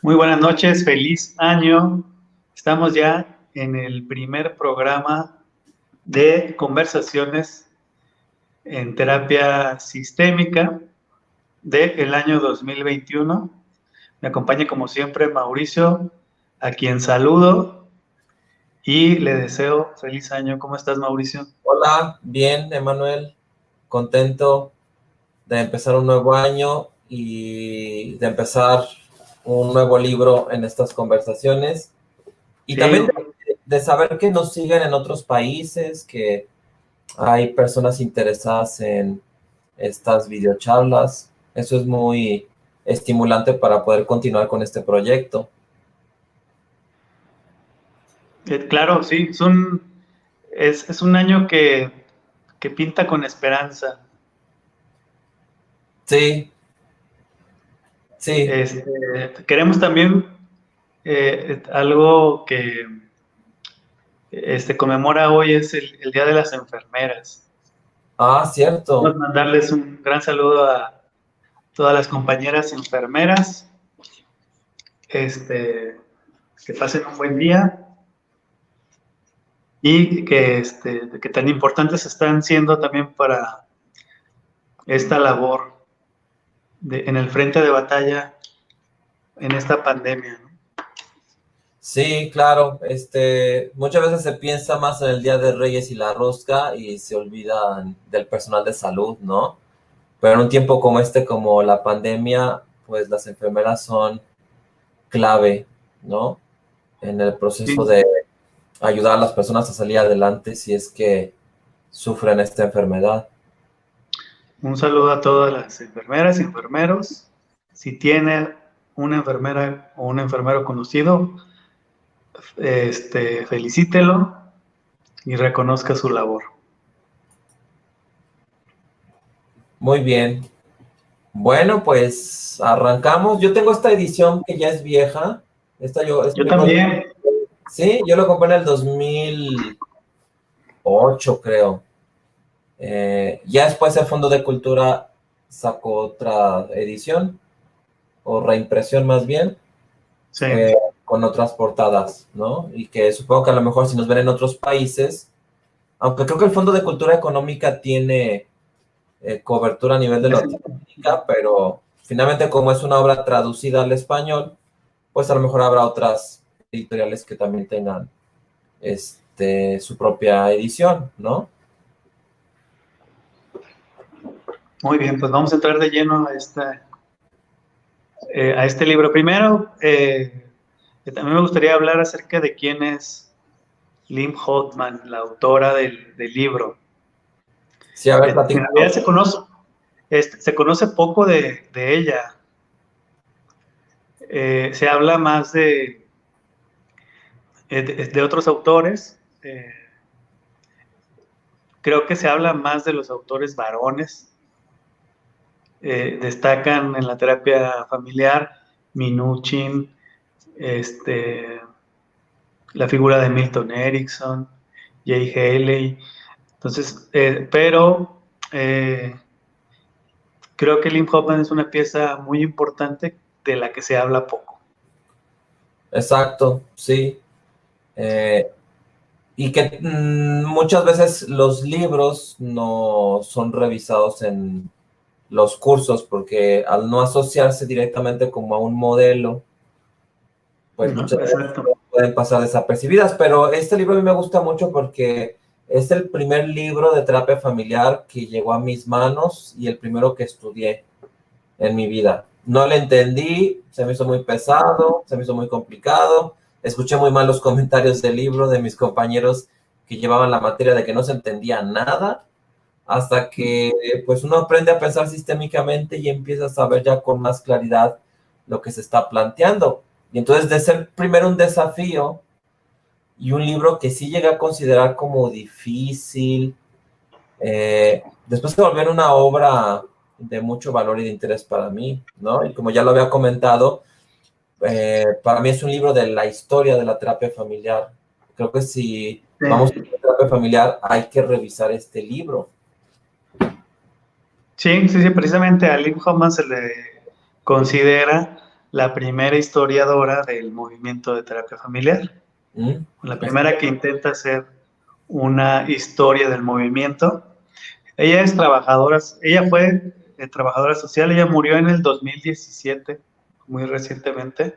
Muy buenas noches, feliz año. Estamos ya en el primer programa de conversaciones en terapia sistémica del año 2021. Me acompaña como siempre Mauricio, a quien saludo y le deseo feliz año. ¿Cómo estás, Mauricio? Hola, bien, Emanuel, contento de empezar un nuevo año y de empezar un nuevo libro en estas conversaciones y Sí, también de saber que nos siguen en otros países, que hay personas interesadas en estas videocharlas. Eso es muy estimulante para poder continuar con este proyecto. claro, sí, es un año que pinta con esperanza. Sí, sí, Este, Queremos también algo que conmemora hoy es el Día de las Enfermeras. Vamos cierto. a mandarles un gran saludo a todas las compañeras enfermeras, este, que pasen un buen día y que tan importantes están siendo también para esta labor en el frente de batalla en esta pandemia, ¿no? Sí, claro. Muchas veces se piensa más en el Día de Reyes y la rosca y se olvidan del personal de salud, ¿no? Pero en un tiempo como este, como la pandemia, pues las enfermeras son clave, ¿no? En el proceso Sí. de ayudar a las personas a salir adelante si es que sufren esta enfermedad. Un saludo a todas las enfermeras y enfermeros. Si tiene una enfermera o un enfermero conocido, felicítelo y reconozca su labor. Muy bien. Bueno, pues arrancamos. Yo tengo esta edición que ya es vieja. Este Yo libro, también. sí, yo lo compré en el 2008, creo. Ya después el Fondo de Cultura sacó otra edición, o reimpresión más bien, Sí, con otras portadas, ¿no? Y que supongo que a lo mejor si nos ven en otros países, aunque creo que el Fondo de Cultura Económica tiene cobertura a nivel de es- Latinoamérica, pero finalmente como es una obra traducida al español, pues a lo mejor habrá otras editoriales que también tengan su propia edición, ¿no? muy bien, pues vamos a entrar de lleno a este libro. Primero, también me gustaría hablar acerca de quién es Lim Hoffman, la autora del libro. Sí, a ver, En realidad platícanos. se conoce poco de ella. Se habla más de otros autores. Creo que se habla más de los autores varones. Destacan en la terapia familiar Minuchin, este, la figura de Milton Erickson, Jay Haley. Entonces, pero creo que Lynn Hoffman es una pieza muy importante de la que se habla poco. Exacto, sí. Eh, y que muchas veces los libros no son revisados en los cursos porque al no asociarse directamente como a un modelo, pues Ujú, muchas veces exacto. pueden pasar desapercibidas. Pero este libro a mí me gusta mucho porque es el primer libro de terapia familiar que llegó a mis manos y el primero que estudié en mi vida. No le entendí, se me hizo muy pesado, se me hizo muy complicado. Escuché muy mal los comentarios del libro de mis compañeros que llevaban la materia de que no se entendía nada, hasta que pues uno aprende a pensar sistémicamente y empieza a saber ya con más claridad lo que se está planteando. Y entonces de ser primero un desafío y un libro que sí llegué a considerar como difícil, después se volvió una obra de mucho valor y de interés para mí, ¿no? Y como ya lo había comentado, para mí es un libro de la historia de la terapia familiar. Creo que si vamos a Sí, la terapia familiar hay que revisar este libro. sí, sí, sí, precisamente a Lynn Hoffman se le considera la primera historiadora del movimiento de terapia familiar, la primera que intenta hacer una historia del movimiento. Ella es trabajadora, ella fue trabajadora social, ella murió en el 2017, muy recientemente.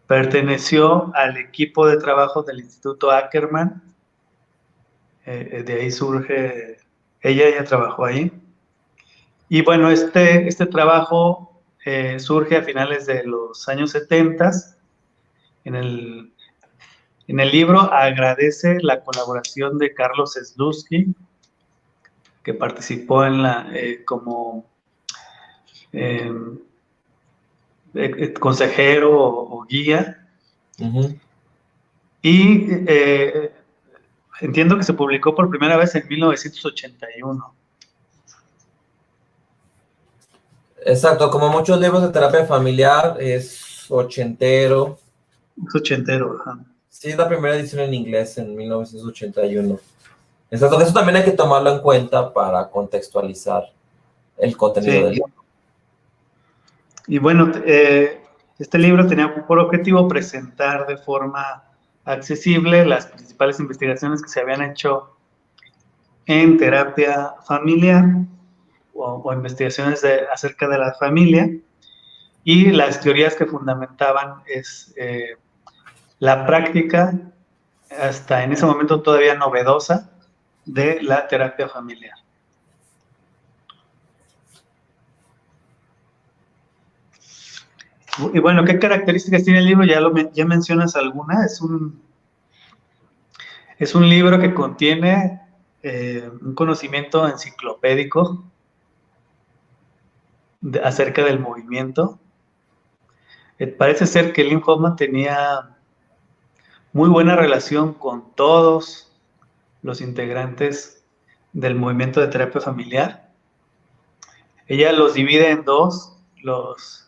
Perteneció al equipo de trabajo del Instituto Ackerman, de ahí surge, ella trabajó ahí. Y bueno, este trabajo surge a finales de los años 70. En el libro agradece la colaboración de Carlos Slutsky, que participó en como consejero o guía. Y entiendo que se publicó por primera vez en 1981. Exacto, como muchos libros de terapia familiar, es ochentero. Es ochentero, ajá. Sí, es la primera edición en inglés en 1981. Exacto, eso también hay que tomarlo en cuenta para contextualizar el contenido del libro. Y bueno, este libro tenía por objetivo presentar de forma accesible las principales investigaciones que se habían hecho en terapia familiar o investigaciones acerca de la familia, y las teorías que fundamentaban la práctica, hasta en ese momento todavía novedosa, de la terapia familiar. Y bueno, ¿qué características tiene el libro? Ya mencionas alguna. Es un libro que contiene un conocimiento enciclopédico acerca del movimiento. Parece ser que Lynn Hoffman tenía muy buena relación con todos los integrantes del movimiento de terapia familiar. Ella los divide en dos, los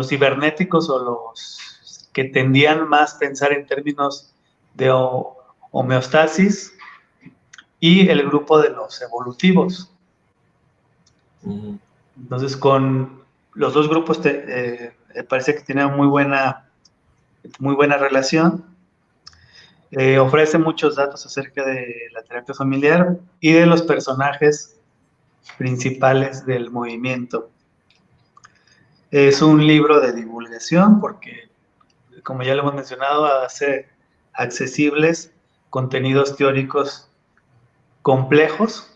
cibernéticos, o los que tendían más a pensar en términos de homeostasis, y el grupo de los evolutivos. Entonces, con los dos grupos parece que tienen muy buena relación. Ofrece muchos datos acerca de la terapia familiar y de los personajes principales del movimiento. Es un libro de divulgación porque, como ya lo hemos mencionado, hace accesibles contenidos teóricos complejos,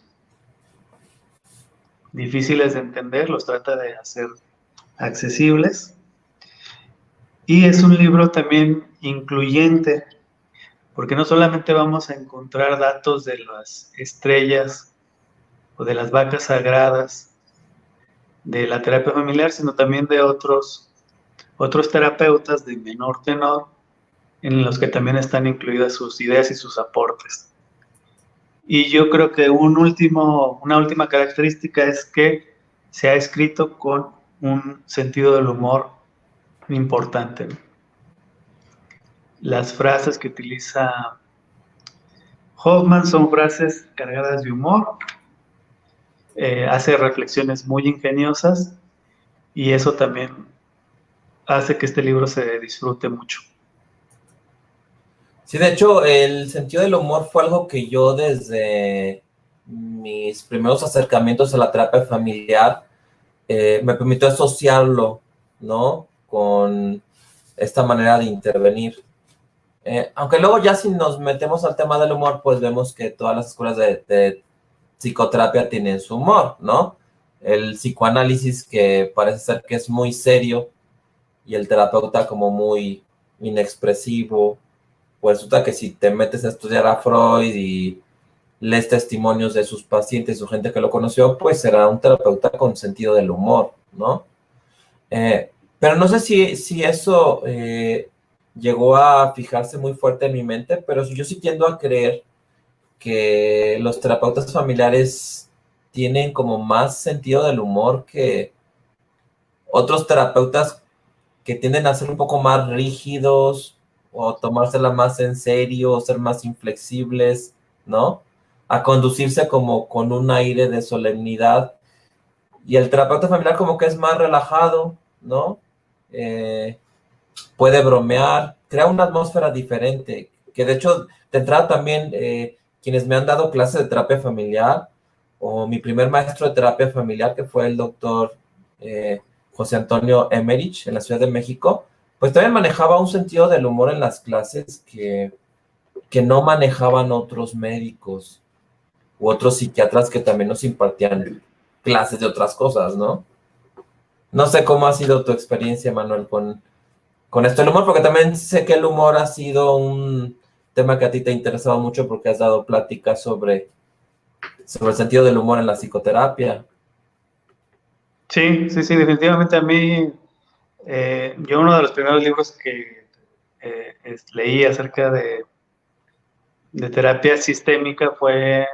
difíciles de entender, los trata de hacer accesibles. Y es un libro también incluyente, porque no solamente vamos a encontrar datos de las estrellas o de las vacas sagradas de la terapia familiar, sino también de otros terapeutas de menor tenor, en los que también están incluidas sus ideas y sus aportes. Y yo creo que una última característica es que se ha escrito con un sentido del humor importante. Las frases que utiliza Hoffman son frases cargadas de humor, hace reflexiones muy ingeniosas, y eso también hace que este libro se disfrute mucho. Sí, de hecho, el sentido del humor fue algo que yo, desde mis primeros acercamientos a la terapia familiar, me permitió asociarlo, ¿no?, con esta manera de intervenir. Aunque luego, ya si nos metemos al tema del humor, pues vemos que todas las escuelas de psicoterapia tienen su humor, ¿no? El psicoanálisis, que parece ser que es muy serio, y el terapeuta como muy inexpresivo. Pues resulta que si te metes a estudiar a Freud y lees testimonios de sus pacientes, su gente que lo conoció, pues será un terapeuta con sentido del humor, ¿no? Pero no sé si eso llegó a fijarse muy fuerte en mi mente, pero yo sí tiendo a creer que los terapeutas familiares tienen como más sentido del humor que otros terapeutas, que tienden a ser un poco más rígidos, o tomársela más en serio, o ser más inflexibles, ¿no? A conducirse como con un aire de solemnidad. Y el terapeuta familiar como que es más relajado, ¿no? Puede bromear, crea una atmósfera diferente, que de hecho, de entrada también, quienes me han dado clases de terapia familiar, o mi primer maestro de terapia familiar, que fue el doctor José Antonio Emerich, en la Ciudad de México, pues también manejaba un sentido del humor en las clases que no manejaban otros médicos u otros psiquiatras que también nos impartían clases de otras cosas, ¿no? No sé cómo ha sido tu experiencia, Manuel, con esto del humor, porque también sé que el humor ha sido un tema que a ti te ha interesado mucho porque has dado pláticas sobre el sentido del humor en la psicoterapia. Sí, sí, sí, definitivamente a mí, yo uno de los primeros libros que leí acerca de terapia sistémica fue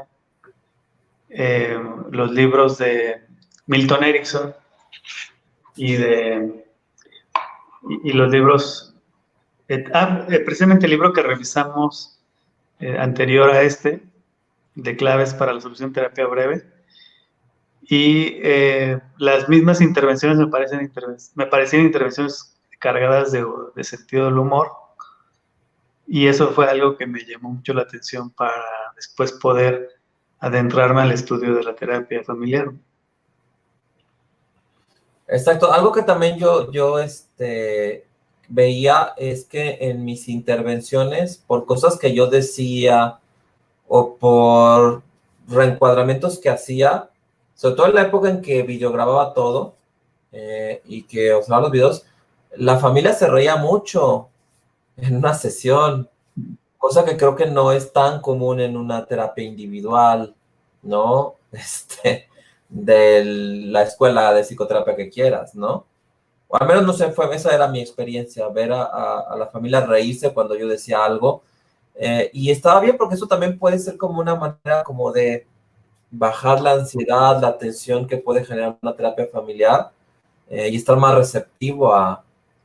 los libros de Milton Erickson y, y los libros, precisamente el libro que revisamos anterior a este, de claves para la solución de terapia breve. Y las mismas intervenciones me parecían intervenciones cargadas de sentido del humor. Y eso fue algo que me llamó mucho la atención para después poder adentrarme al estudio de la terapia familiar. Exacto. Algo que también yo veía es que en mis intervenciones, por cosas que yo decía o por reencuadramientos que hacía, sobre todo en la época en que videogrababa todo y que usaba los videos, la familia se reía mucho en una sesión, cosa que creo que no es tan común en una terapia individual, ¿no? De la escuela de psicoterapia que quieras, ¿no? O al menos, no sé, esa era mi experiencia, ver a la familia reírse cuando yo decía algo. Y estaba bien porque eso también puede ser como una manera como de bajar la ansiedad, la tensión que puede generar una terapia familiar y estar más receptivo a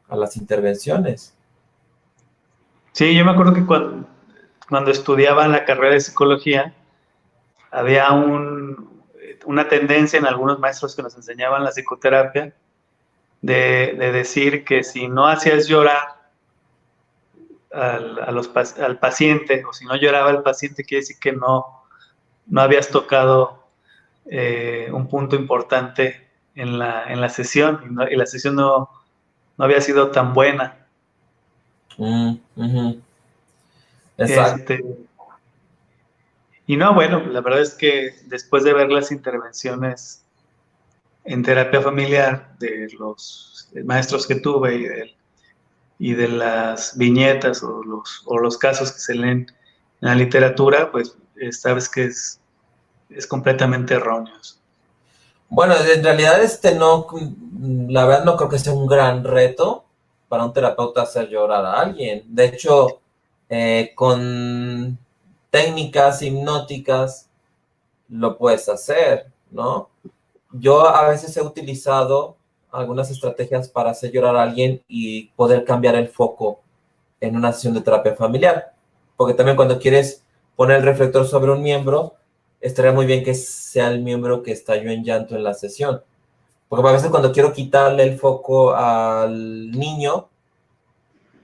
las intervenciones. Sí, yo me acuerdo que cuando estudiaba la carrera de psicología, había una tendencia en algunos maestros que nos enseñaban la psicoterapia de decir que si no hacías llorar al paciente, o si no lloraba el paciente, quiere decir que no habías tocado un punto importante en la sesión, y la sesión no había sido tan buena. Ujú. Exacto. Este, y no, bueno, la verdad es que después de ver las intervenciones en terapia familiar de los maestros que tuve y de las viñetas o los casos que se leen en la literatura, pues sabes que es completamente erróneo. Bueno, en realidad no, la verdad no creo que sea un gran reto para un terapeuta hacer llorar a alguien. De hecho, con técnicas hipnóticas lo puedes hacer, ¿no? Yo a veces he utilizado algunas estrategias para hacer llorar a alguien y poder cambiar el foco en una sesión de terapia familiar. Porque también cuando quieres poner el reflector sobre un miembro, estaría muy bien que sea el miembro que estalló en llanto en la sesión. Porque a veces cuando quiero quitarle el foco al niño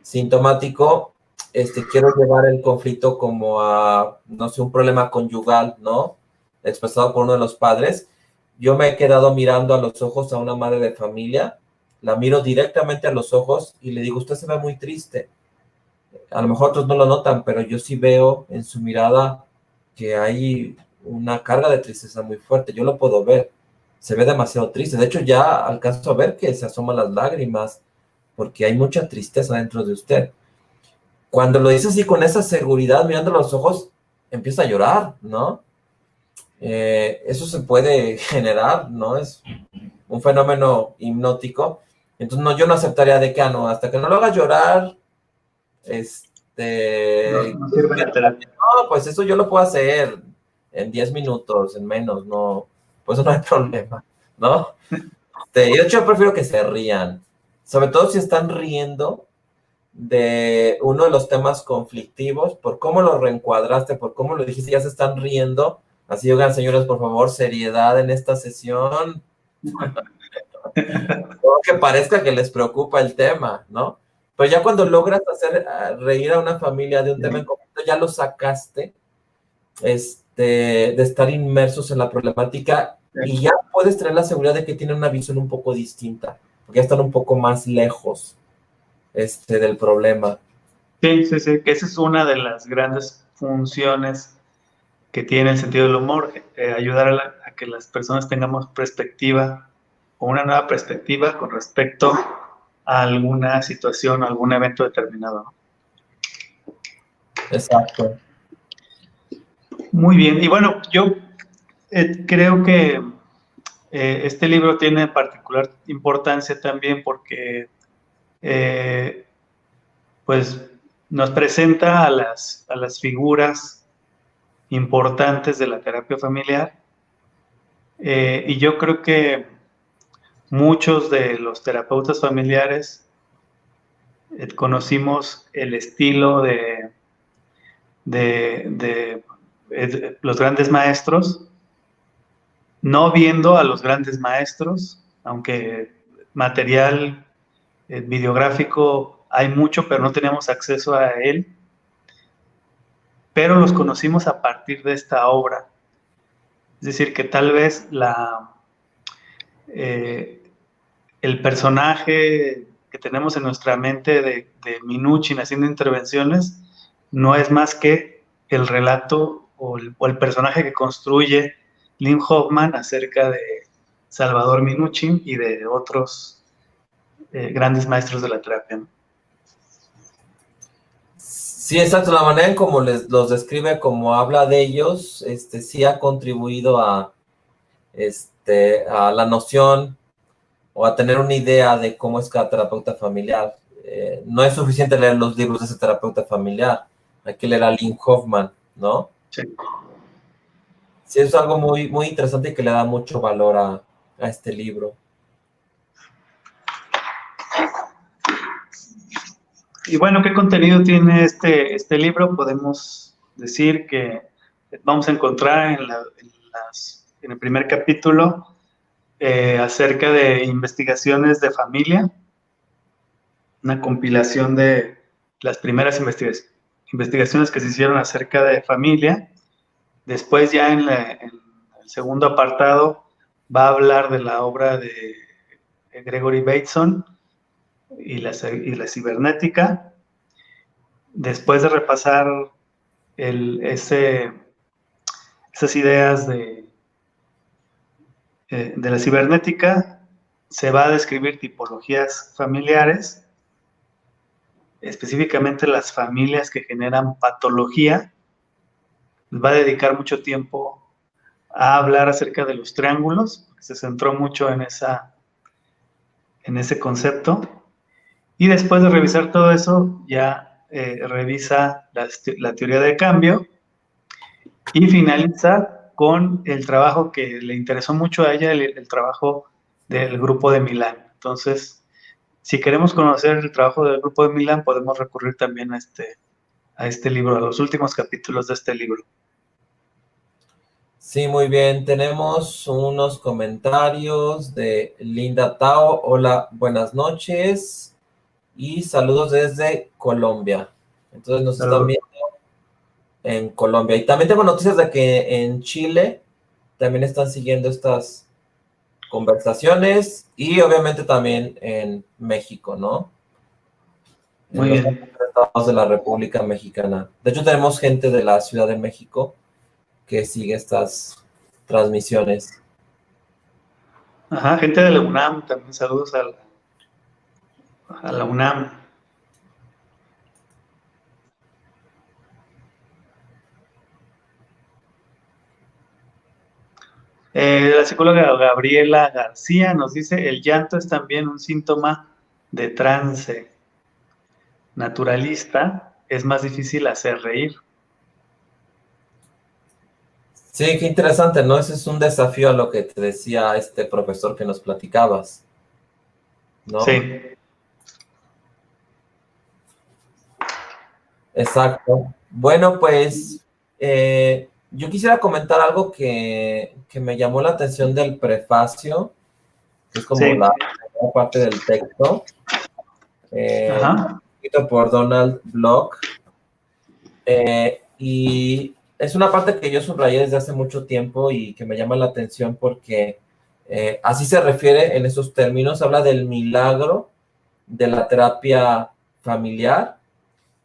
sintomático, quiero llevar el conflicto como a, no sé, un problema conyugal, ¿no? Expresado por uno de los padres. Yo me he quedado mirando a los ojos a una madre de familia, la miro directamente a los ojos y le digo, usted se ve muy triste. A lo mejor otros no lo notan, pero yo sí veo en su mirada que hay una carga de tristeza muy fuerte. Yo lo puedo ver. Se ve demasiado triste. De hecho, ya alcanzo a ver que se asoman las lágrimas porque hay mucha tristeza dentro de usted. Cuando lo dice así con esa seguridad, mirando los ojos, empieza a llorar, ¿no? Eso se puede generar, ¿no? Es un fenómeno hipnótico. Entonces, no, yo no aceptaría de que, no, hasta que no lo haga llorar, No sirve la terapia. no, pues eso yo lo puedo hacer en 10 minutos, en menos, no, pues no hay problema, ¿no? De hecho, yo prefiero que se rían, sobre todo si están riendo de uno de los temas conflictivos, por cómo lo reencuadraste, por cómo lo dijiste, ya se están riendo. Así, oigan, señores, por favor, seriedad en esta sesión, O que parezca que les preocupa el tema, ¿no? Pero ya cuando logras hacer reír a una familia de un tema en concreto, ya lo sacaste de estar inmersos en la problemática y ya puedes tener la seguridad de que tienen una visión un poco distinta, porque ya están un poco más lejos del problema. Sí, sí, sí, que esa es una de las grandes funciones que tiene el sentido del humor, ayudar a que las personas tengamos perspectiva o una nueva perspectiva con respecto a alguna situación o algún evento determinado, ¿no? Exacto. Muy bien, y bueno, yo creo que este libro tiene particular importancia también porque pues nos presenta a las figuras importantes de la terapia familiar, y yo creo que muchos de los terapeutas familiares conocimos el estilo de los grandes maestros, no viendo a los grandes maestros, aunque material videográfico hay mucho, pero no teníamos acceso a él, pero los conocimos a partir de esta obra. Es decir, que tal vez el personaje que tenemos en nuestra mente de Minuchin haciendo intervenciones no es más que el relato o el personaje que construye Lynn Hoffman acerca de Salvador Minuchin y de otros grandes maestros de la terapia, ¿no? Sí, exacto. La manera en cómo los describe, como habla de ellos, sí ha contribuido a la noción o a tener una idea de cómo es cada terapeuta familiar. No es suficiente leer los libros de ese terapeuta familiar, hay que leer a Lynn Hoffman, ¿no? Sí. Sí, es algo muy, muy interesante y que le da mucho valor a este libro. Y bueno, ¿qué contenido tiene este libro? Podemos decir que vamos a encontrar en el primer capítulo acerca de investigaciones de familia, una compilación de las primeras investigaciones que se hicieron acerca de familia. Después ya en el segundo apartado va a hablar de la obra de Gregory Bateson y la cibernética. Después de repasar esas ideas de la cibernética, se va a describir tipologías familiares, específicamente las familias que generan patología. Va a dedicar mucho tiempo a hablar acerca de los triángulos, se centró mucho en ese concepto. Y después de revisar todo eso, ya revisa la teoría del cambio y finaliza con el trabajo que le interesó mucho a ella, el trabajo del grupo de Milán. Entonces, si queremos conocer el trabajo del grupo de Milán, podemos recurrir también a este libro, a los últimos capítulos de este libro. Sí, muy bien. Tenemos unos comentarios de Linda Tao. Hola, buenas noches y saludos desde Colombia. Entonces nos están viendo en Colombia. Y también tengo noticias de que en Chile también están siguiendo estas conversaciones y obviamente también en México, ¿no? Muy en los bien. estados de la República Mexicana. De hecho, tenemos gente de la Ciudad de México que sigue estas transmisiones. Ajá, gente de la UNAM, también saludos a la UNAM. La psicóloga Gabriela García nos dice, el llanto es también un síntoma de trance naturalista, es más difícil hacer reír. Sí, qué interesante, ¿no? Ese es un desafío a lo que te decía este profesor que nos platicabas, ¿no? Sí. Exacto. Bueno, pues yo quisiera comentar algo que me llamó la atención del prefacio que es como Sí. la parte del texto, escrito por Donald Block. Y es una parte que yo subrayé desde hace mucho tiempo y que me llama la atención porque así se refiere en esos términos, habla del milagro de la terapia familiar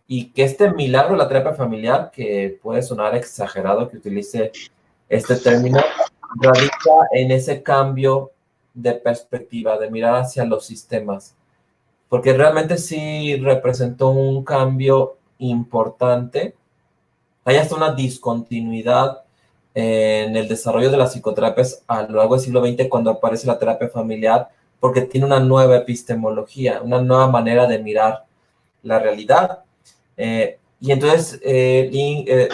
y que este milagro de la terapia familiar, que puede sonar exagerado que utilice este término, radica en ese cambio de perspectiva, de mirar hacia los sistemas, porque realmente sí representó un cambio importante. Hay hasta una discontinuidad en el desarrollo de las psicoterapias a lo largo del siglo XX cuando aparece la terapia familiar, porque tiene una nueva epistemología, una nueva manera de mirar la realidad. Y entonces el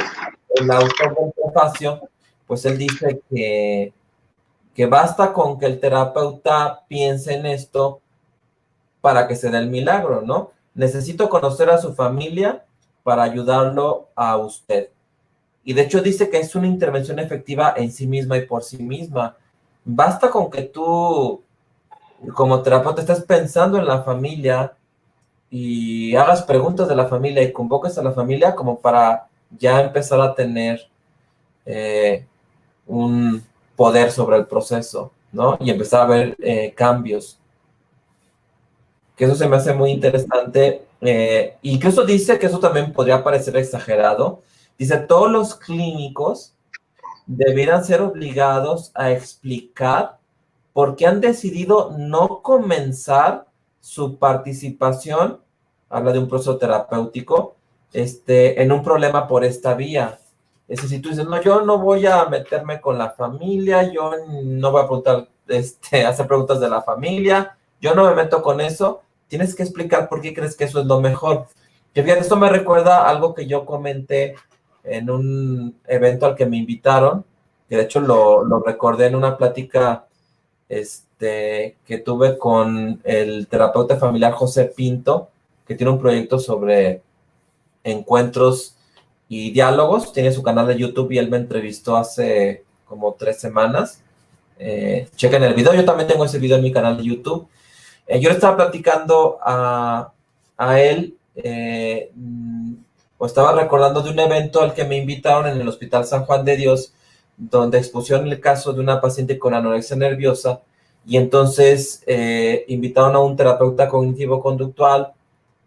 autor del prefacio, pues él dice que basta con que el terapeuta piense en esto para que se dé el milagro, ¿no? Necesito conocer a su familia para ayudarlo a usted. Y de hecho dice que es una intervención efectiva en sí misma y por sí misma. Basta con que tú, como terapeuta, estés pensando en la familia y hagas preguntas de la familia y convoques a la familia como para ya empezar a tener un poder sobre el proceso, ¿no? Y empezar a ver cambios. Que eso se me hace muy interesante. Incluso dice que eso también podría parecer exagerado. Dice, todos los clínicos debieran ser obligados a explicar por qué han decidido no comenzar su participación, habla de un proceso terapéutico, en un problema por esta vía. Es decir, si tú dices, no, yo no voy a meterme con la familia, yo no voy a preguntar, hacer preguntas de la familia, yo no me meto con eso, tienes que explicar por qué crees que eso es lo mejor. Que fíjate, esto me recuerda a algo que yo comenté en un evento al que me invitaron, que de hecho lo recordé en una plática que tuve con el terapeuta familiar José Pinto, que tiene un proyecto sobre encuentros y diálogos, tiene su canal de YouTube y él me entrevistó hace como 3 semanas. Chequen el video, yo también tengo ese video en mi canal de YouTube. Yo le estaba platicando a él, o estaba recordando de un evento al que me invitaron en el Hospital San Juan de Dios, donde expusieron el caso de una paciente con anorexia nerviosa, y entonces invitaron a un terapeuta cognitivo-conductual,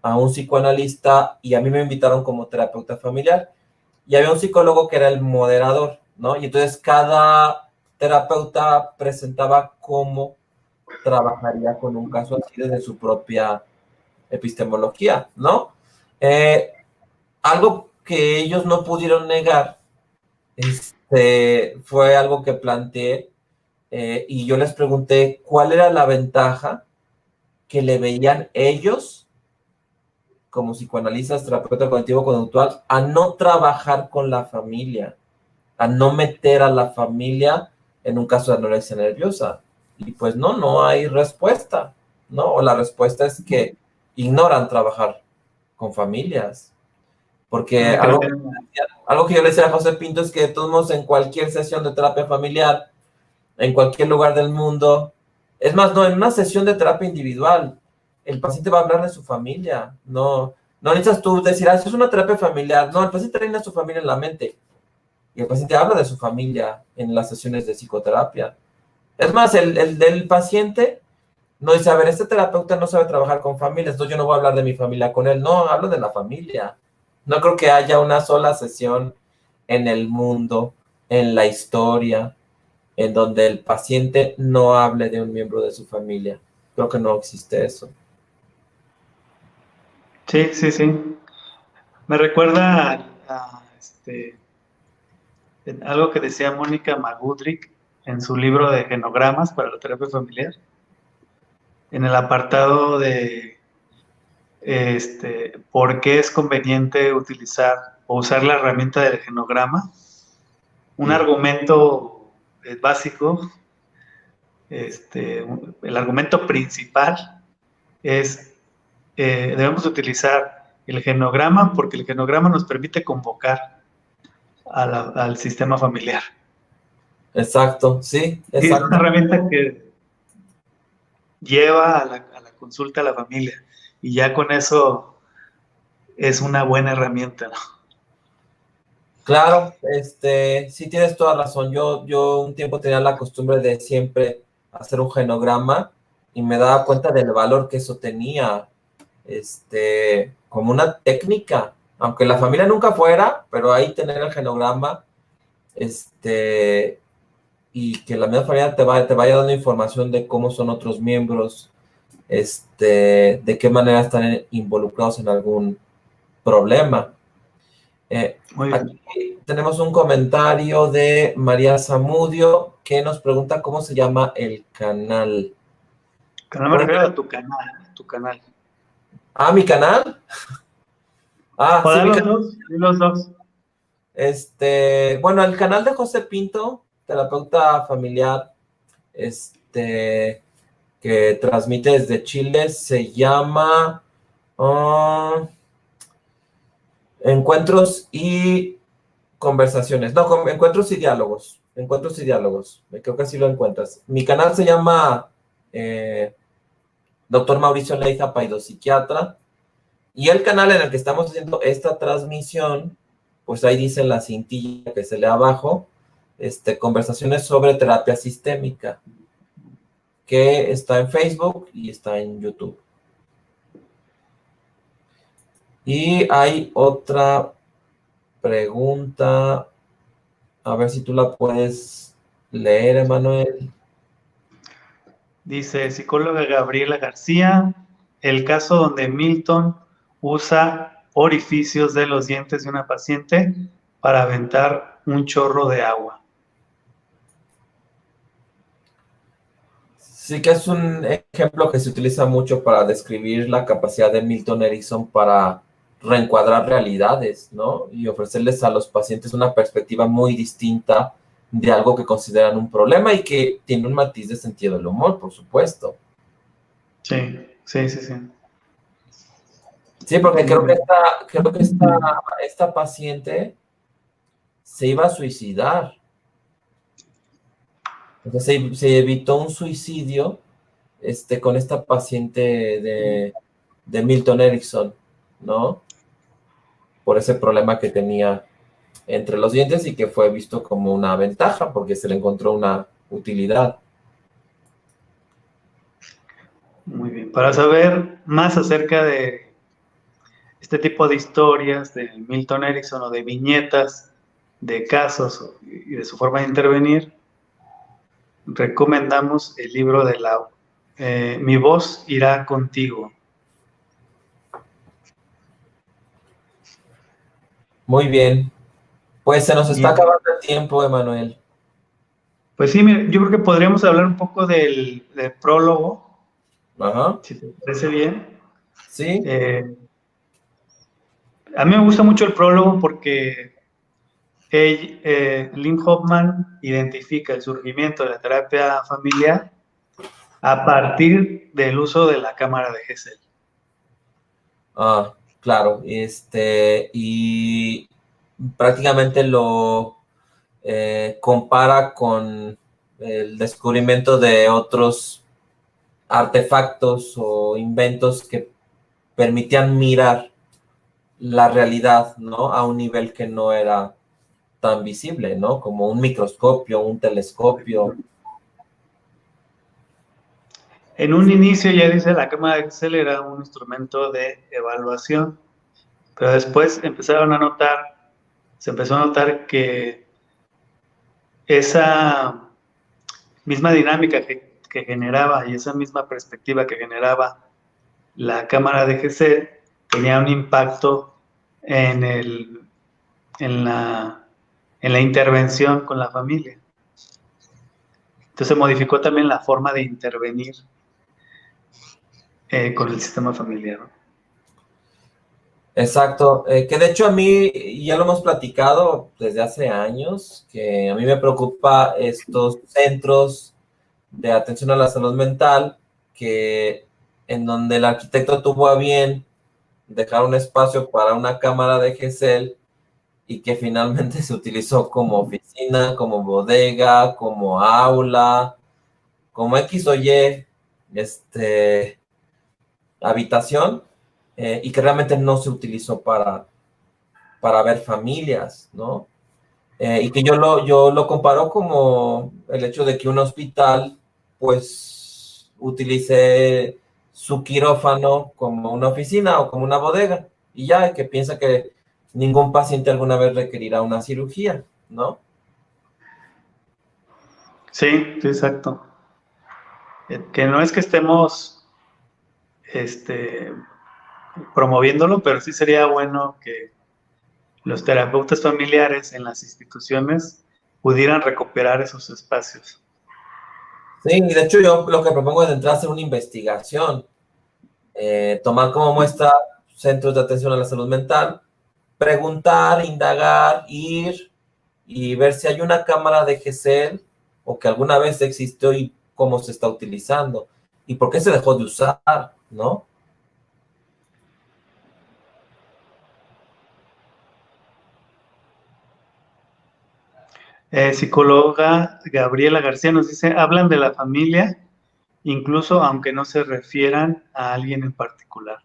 a un psicoanalista, y a mí me invitaron como terapeuta familiar, y había un psicólogo que era el moderador, ¿no? Y entonces cada terapeuta presentaba cómo trabajaría con un caso así desde su propia epistemología, ¿no? Algo que ellos no pudieron negar fue algo que planteé y yo les pregunté cuál era la ventaja que le veían ellos como psicoanalistas, terapeuta cognitivo-conductual, a no trabajar con la familia, a no meter a la familia en un caso de anorexia nerviosa. Y pues no hay respuesta, ¿no? O la respuesta es que ignoran trabajar con familias. Porque algo que yo le decía a José Pinto es que de todos modos en cualquier sesión de terapia familiar, en cualquier lugar del mundo, es más, no, en una sesión de terapia individual, el paciente va a hablar de su familia, no necesitas tú decir, eso es una terapia familiar, no, el paciente tiene su familia en la mente, y el paciente habla de su familia en las sesiones de psicoterapia. Es más, el del paciente no dice, a ver, este terapeuta no sabe trabajar con familias, entonces yo no voy a hablar de mi familia con él, no, hablo de la familia. No creo que haya una sola sesión en el mundo, en la historia, en donde el paciente no hable de un miembro de su familia. Creo que no existe eso. Sí. Me recuerda a algo que decía Mónica Magudrick en su libro de genogramas para la terapia familiar, en el apartado de por qué es conveniente utilizar o usar la herramienta del genograma. Un argumento básico, el argumento principal es debemos utilizar el genograma porque el genograma nos permite convocar al sistema familiar. Exacto, sí, Y es exacto. una herramienta que lleva a la consulta a la familia y ya con eso es una buena herramienta, ¿no? Claro, sí tienes toda razón. Yo un tiempo tenía la costumbre de siempre hacer un genograma y me daba cuenta del valor que eso tenía, como una técnica, aunque la familia nunca fuera, pero ahí tener el genograma, y que la misma familia te vaya dando información de cómo son otros miembros, de qué manera están involucrados en algún problema. Muy bien. Aquí tenemos un comentario de María Zamudio que nos pregunta cómo se llama el canal. No me refiero a tu canal, a tu canal. Ah, ¿mi canal? Ah, O sí, da mi los canal. dos, di los dos. Bueno, el canal de José Pinto, terapeuta familiar, que transmite desde Chile, se llama Encuentros y Conversaciones. No, Encuentros y Diálogos. Encuentros y Diálogos. Creo que así lo encuentras. Mi canal se llama Doctor Mauricio Leija, Psiquiatra. Y el canal en el que estamos haciendo esta transmisión, pues ahí dice en la cintilla que se lee abajo, conversaciones sobre terapia sistémica, que está en Facebook y está en YouTube. Y hay otra pregunta, a ver si tú la puedes leer, Emanuel. Dice psicóloga Gabriela García, el caso donde Milton usa orificios de los dientes de una paciente para aventar un chorro de agua. Sí que es un ejemplo que se utiliza mucho para describir la capacidad de Milton Erickson para reencuadrar realidades, ¿no? Y ofrecerles a los pacientes una perspectiva muy distinta de algo que consideran un problema y que tiene un matiz de sentido del humor, por supuesto. Sí, sí, sí, sí. Sí, porque creo que esta paciente se iba a suicidar. Entonces se evitó un suicidio con esta paciente de Milton Erickson, ¿no? Por ese problema que tenía entre los dientes y que fue visto como una ventaja porque se le encontró una utilidad. Muy bien. Para saber más acerca de este tipo de historias de Milton Erickson o de viñetas de casos y de su forma de intervenir, recomendamos el libro de Lau. Mi voz irá contigo. Muy bien. Pues se nos está Bien. acabando el tiempo, Emanuel. Pues sí, mira, yo creo que podríamos hablar un poco del prólogo, Ajá. si te parece bien. Sí. A mí me gusta mucho el prólogo porque Lynn Hoffman identifica el surgimiento de la terapia familiar a partir del uso de la cámara de Gesell. Ah, claro. Y prácticamente lo compara con el descubrimiento de otros artefactos o inventos que permitían mirar la realidad, ¿no? A un nivel que no era tan visible, ¿no? Como un microscopio, un telescopio. En un inicio ya dice la cámara de Gesell era un instrumento de evaluación, pero después se empezó a notar que esa misma dinámica que generaba y esa misma perspectiva que generaba la cámara de Gesell tenía un impacto en, en la intervención con la familia. Entonces modificó también la forma de intervenir con el sistema familiar, ¿no? Exacto, que de hecho a mí, ya lo hemos platicado desde hace años, que a mí me preocupa estos centros de atención a la salud mental, que en donde el arquitecto tuvo a bien dejar un espacio para una cámara de Gesell y que finalmente se utilizó como oficina, como bodega, como aula, como X o Y, habitación y que realmente no se utilizó para ver familias, ¿no? Y que yo lo comparo como el hecho de que un hospital, pues, utilice su quirófano como una oficina o como una bodega, y ya, que piensa que ningún paciente alguna vez requerirá una cirugía, ¿no? Sí, sí, exacto. Que no es que estemos promoviéndolo, pero sí sería bueno que los terapeutas familiares en las instituciones pudieran recuperar esos espacios. Sí, y de hecho yo lo que propongo es entrar a hacer una investigación, tomar como muestra centros de atención a la salud mental, preguntar, indagar, ir y ver si hay una cámara de GESEL o que alguna vez existió y cómo se está utilizando y por qué se dejó de usar, ¿no? Psicóloga Gabriela García nos dice, hablan de la familia, incluso aunque no se refieran a alguien en particular.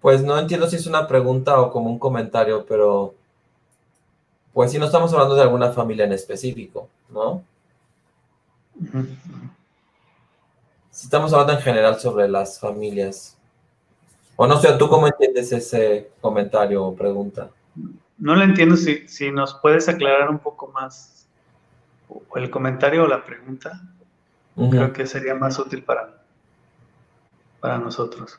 Pues no entiendo si es una pregunta o como un comentario, pero pues si no estamos hablando de alguna familia en específico, ¿no? Ujú. Si estamos hablando en general sobre las familias. O no sé, ¿tú cómo entiendes ese comentario o pregunta? No le entiendo si nos puedes aclarar un poco más o el comentario o la pregunta. Creo Ujú. que sería más útil para nosotros.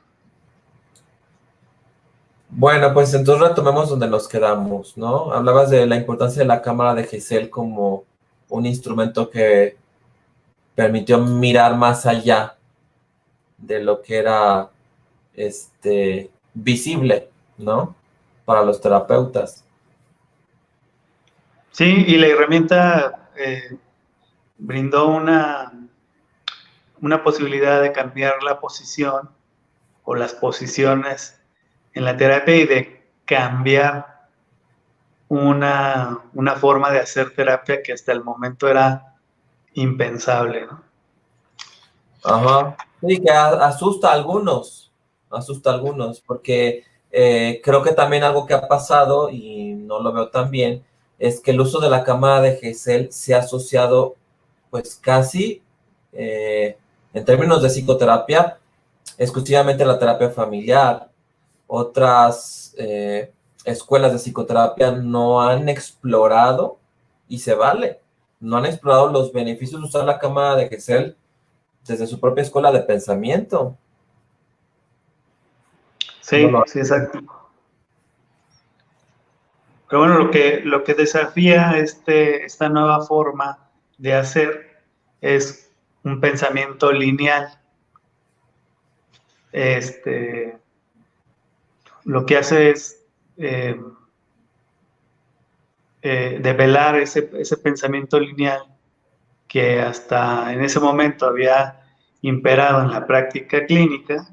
Bueno, pues entonces retomemos donde nos quedamos, ¿no? Hablabas de la importancia de la cámara de Gesell como un instrumento que permitió mirar más allá de lo que era visible, ¿no? Para los terapeutas. Sí, y la herramienta brindó una posibilidad de cambiar la posición o las posiciones en la terapia y de cambiar una forma de hacer terapia que hasta el momento era impensable, ¿no? Ajá. Sí, que asusta a algunos, porque creo que también algo que ha pasado, y no lo veo tan bien, es que el uso de la cámara de Gesell se ha asociado, pues casi, en términos de psicoterapia, exclusivamente a la terapia familiar. Otras escuelas de psicoterapia no han explorado, y se vale, no han explorado los beneficios de usar la cámara de Gesell desde su propia escuela de pensamiento. No Sí, lo sí, exacto. Pero bueno, lo que desafía esta nueva forma de hacer es un pensamiento lineal. Este, lo que hace es eh, develar ese pensamiento lineal que hasta en ese momento había imperado en la práctica clínica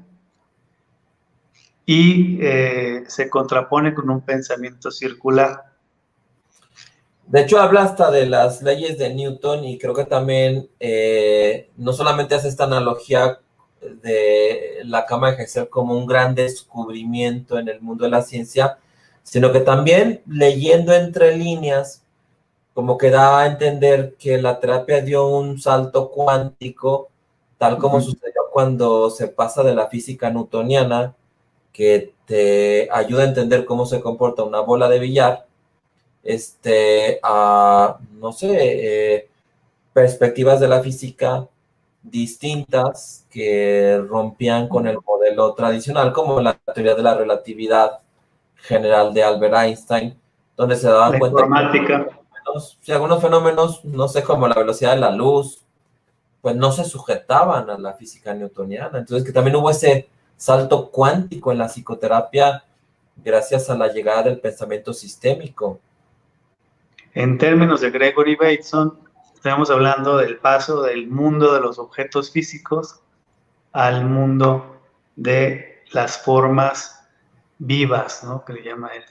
y se contrapone con un pensamiento circular. De hecho, habla hasta de las leyes de Newton y creo que también no solamente hace esta analogía de la cama de Gesell como un gran descubrimiento en el mundo de la ciencia, sino que también leyendo entre líneas, como que da a entender que la terapia dio un salto cuántico, tal como Ujú. sucedió cuando se pasa de la física newtoniana, que te ayuda a entender cómo se comporta una bola de billar, a, no sé, perspectivas de la física distintas que rompían con el modelo tradicional, como la teoría de la relatividad general de Albert Einstein, donde se daban La cuenta que informática. si algunos fenómenos, no sé, como la velocidad de la luz, pues no se sujetaban a la física newtoniana. Entonces, que también hubo ese salto cuántico en la psicoterapia gracias a la llegada del pensamiento sistémico. En términos de Gregory Bateson, estamos hablando del paso del mundo de los objetos físicos al mundo de las formas vivas, ¿no? Que le llama él.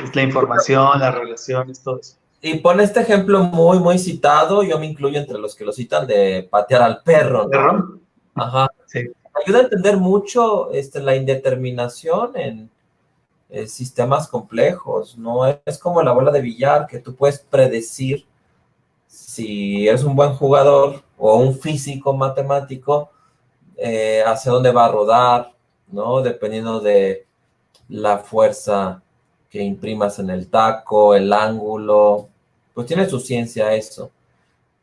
Es la información, las relaciones, todo eso. Y pone este ejemplo muy, muy citado, yo me incluyo entre los que lo citan, de patear al perro, ¿no? ¿Perro? Ajá. Sí. Ayuda a entender mucho la indeterminación en sistemas complejos, ¿no? Es como la bola de billar, que tú puedes predecir si eres un buen jugador o un físico matemático, hacia dónde va a rodar, ¿no? Dependiendo de la fuerza que imprimas en el taco, el ángulo, pues tiene su ciencia eso.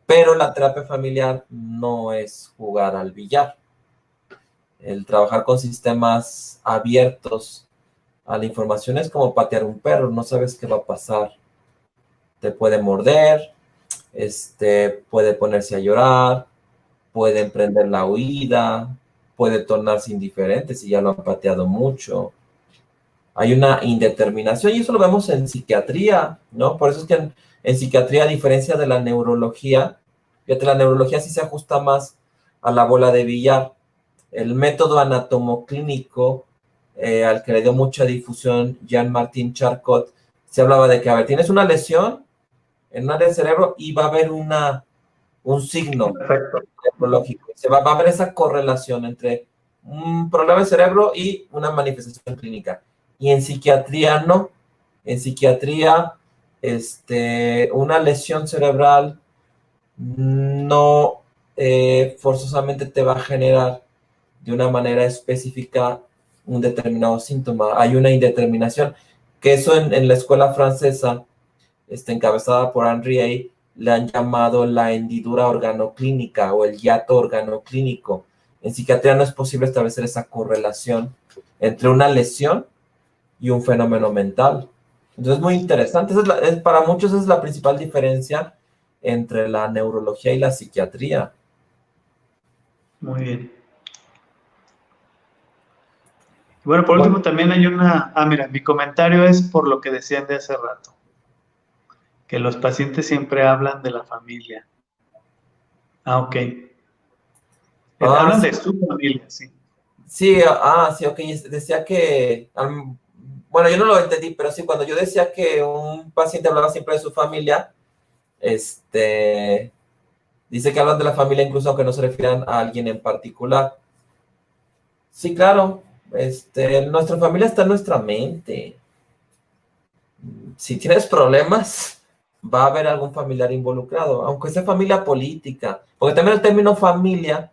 Pero la terapia familiar no es jugar al billar. El trabajar con sistemas abiertos a la información es como patear un perro, no sabes qué va a pasar. Te puede morder, puede ponerse a llorar, puede emprender la huida, puede tornarse indiferente si ya lo han pateado mucho. Hay una indeterminación y eso lo vemos en psiquiatría, ¿no? Por eso es que en psiquiatría, a diferencia de la neurología, fíjate, la neurología sí se ajusta más a la bola de billar. El método anatomoclínico, al que le dio mucha difusión Jean-Martin Charcot, se hablaba de que, a ver, tienes una lesión en un área del cerebro y va a haber un signo Perfecto. neurológico. Va a haber esa correlación entre un problema de cerebro y una manifestación clínica. Y en psiquiatría no. En psiquiatría, una lesión cerebral no forzosamente te va a generar de una manera específica un determinado síntoma. Hay una indeterminación, que eso en la escuela francesa, encabezada por Henry A., le han llamado la hendidura organoclínica o el hiato organoclínico. En psiquiatría no es posible establecer esa correlación entre una lesión y un fenómeno mental. Entonces es muy interesante. Para muchos es la principal diferencia entre la neurología y la psiquiatría. Muy bien. Bueno, por último también hay una... Ah, mira, mi comentario es por lo que decían de hace rato, que los pacientes siempre hablan de la familia. Ah, ok. Hablan Sí, de su familia, sí. sí, sí, ok. Decía que, bueno, yo no lo entendí, pero sí, cuando yo decía que un paciente hablaba siempre de su familia, dice que hablan de la familia incluso aunque no se refieran a alguien en particular. Sí, claro, nuestra familia está en nuestra mente. Si tienes problemas, va a haber algún familiar involucrado, aunque sea familia política, porque también el término familia,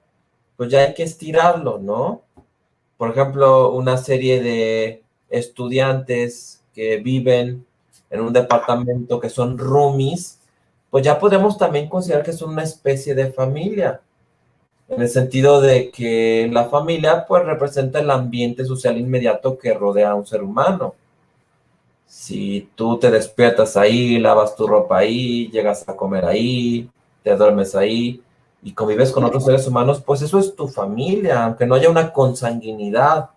pues ya hay que estirarlo, ¿no? Por ejemplo, una serie de estudiantes que viven en un departamento que son roomies, pues ya podemos también considerar que son una especie de familia, en el sentido de que la familia pues representa el ambiente social inmediato que rodea a un ser humano. Si tú te despiertas ahí, lavas tu ropa ahí, llegas a comer ahí, te duermes ahí y convives con otros seres humanos, pues eso es tu familia, aunque no haya una consanguinidad.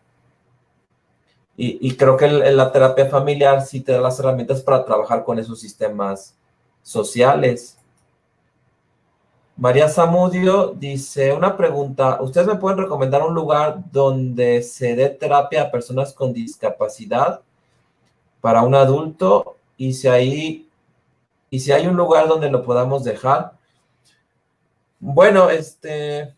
Y creo que la terapia familiar sí te da las herramientas para trabajar con esos sistemas sociales. María Zamudio dice, una pregunta, ¿ustedes me pueden recomendar un lugar donde se dé terapia a personas con discapacidad para un adulto? Y si hay un lugar donde lo podamos dejar. Bueno, creo que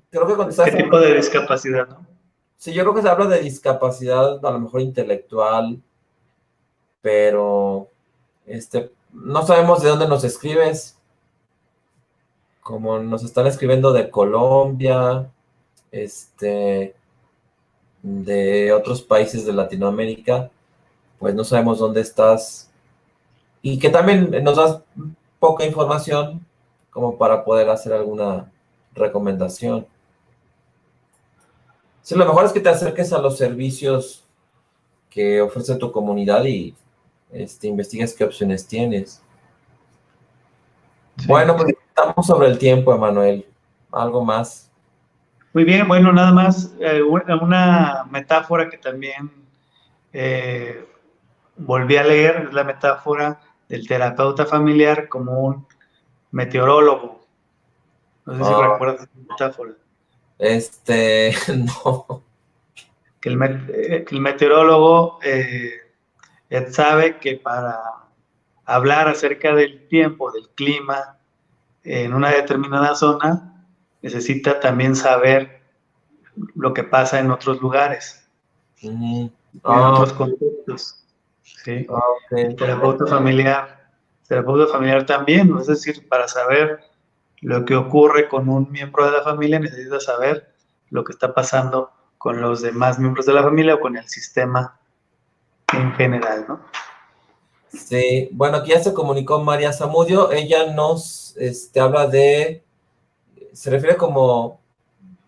¿Qué contestaste. tipo de discapacidad, no? Sí, yo creo que se habla de discapacidad, a lo mejor intelectual, pero no sabemos de dónde nos escribes, como nos están escribiendo de Colombia, de otros países de Latinoamérica, pues no sabemos dónde estás y que también nos das poca información como para poder hacer alguna recomendación. Sí, lo mejor es que te acerques a los servicios que ofrece tu comunidad y investigues qué opciones tienes. Sí. Bueno, pues estamos sobre el tiempo, Emanuel. ¿Algo más? Muy bien, bueno, nada más una metáfora que también eh, volví a leer, es la metáfora del terapeuta familiar como un meteorólogo. No sé si Ah, recuerdas esa metáfora. no. Que el meteorólogo sabe que para hablar acerca del tiempo, del clima en una determinada zona, necesita también saber lo que pasa en otros lugares, Ujú. en Ah, otros contextos, ¿sí? El ok. terapeuta familiar también, es decir, para saber lo que ocurre con un miembro de la familia, necesita saber lo que está pasando con los demás miembros de la familia o con el sistema en general, ¿no? Sí, bueno, aquí ya se comunicó María Zamudio. Ella nos habla se refiere como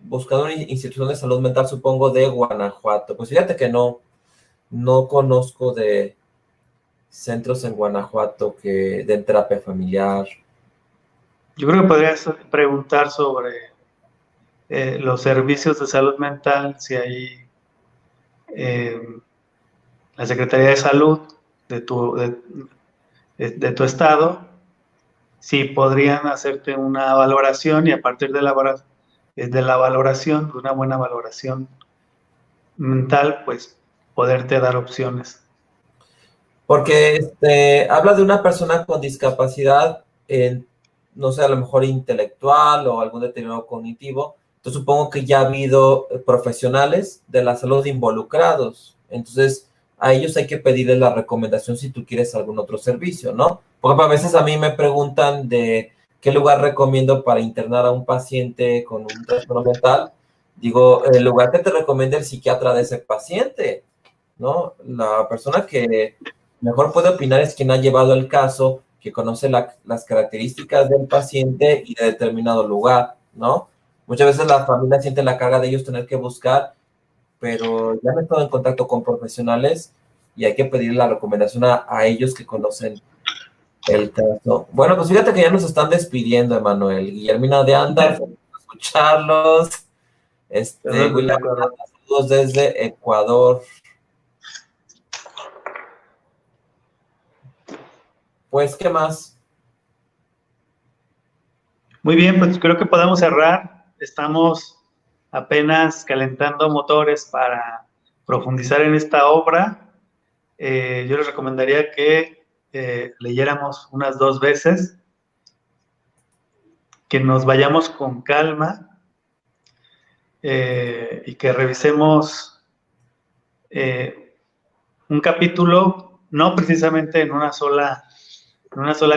buscando una institución de salud mental, supongo, de Guanajuato. Pues fíjate que no conozco de centros en Guanajuato que den terapia familiar. Yo creo que podrías preguntar sobre los servicios de salud mental, si hay eh, la Secretaría de Salud de de tu estado, si podrían hacerte una valoración y a partir de de la valoración, de una buena valoración mental, pues poderte dar opciones. Porque habla de una persona con discapacidad, no sé, a lo mejor intelectual o algún deterioro cognitivo. Entonces supongo que ya ha habido profesionales de la salud involucrados. Entonces a ellos hay que pedirles la recomendación si tú quieres algún otro servicio, ¿no? Porque a veces a mí me preguntan de qué lugar recomiendo para internar a un paciente con un trastorno mental. Digo, el lugar que te recomienda el psiquiatra de ese paciente, ¿no? La persona que mejor puede opinar es quien ha llevado el caso, que conoce las características del paciente y de determinado lugar, ¿no? Muchas veces la familia siente la carga de ellos tener que buscar, pero ya han estado en contacto con profesionales y hay que pedir la recomendación a ellos que conocen el caso. Bueno, pues fíjate que ya nos están despidiendo, Emanuel. Guillermina de Anda, escucharlos. Totalmente de William, acuerdo. saludos desde Ecuador. Pues, ¿qué más? Muy bien, pues creo que podemos cerrar. Estamos apenas calentando motores para profundizar en esta obra. Yo les recomendaría que leyéramos unas 2 veces, que nos vayamos con calma y que revisemos un capítulo, no precisamente en una sola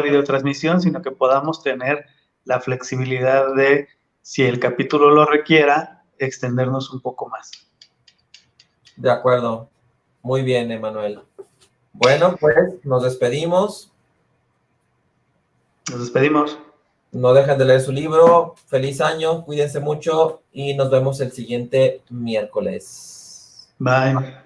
videotransmisión, sino que podamos tener la flexibilidad de, si el capítulo lo requiera, extendernos un poco más. De acuerdo. Muy bien, Emanuel. Bueno, pues nos despedimos. Nos despedimos. No dejen de leer su libro. Feliz año, cuídense mucho y nos vemos el siguiente miércoles. Bye.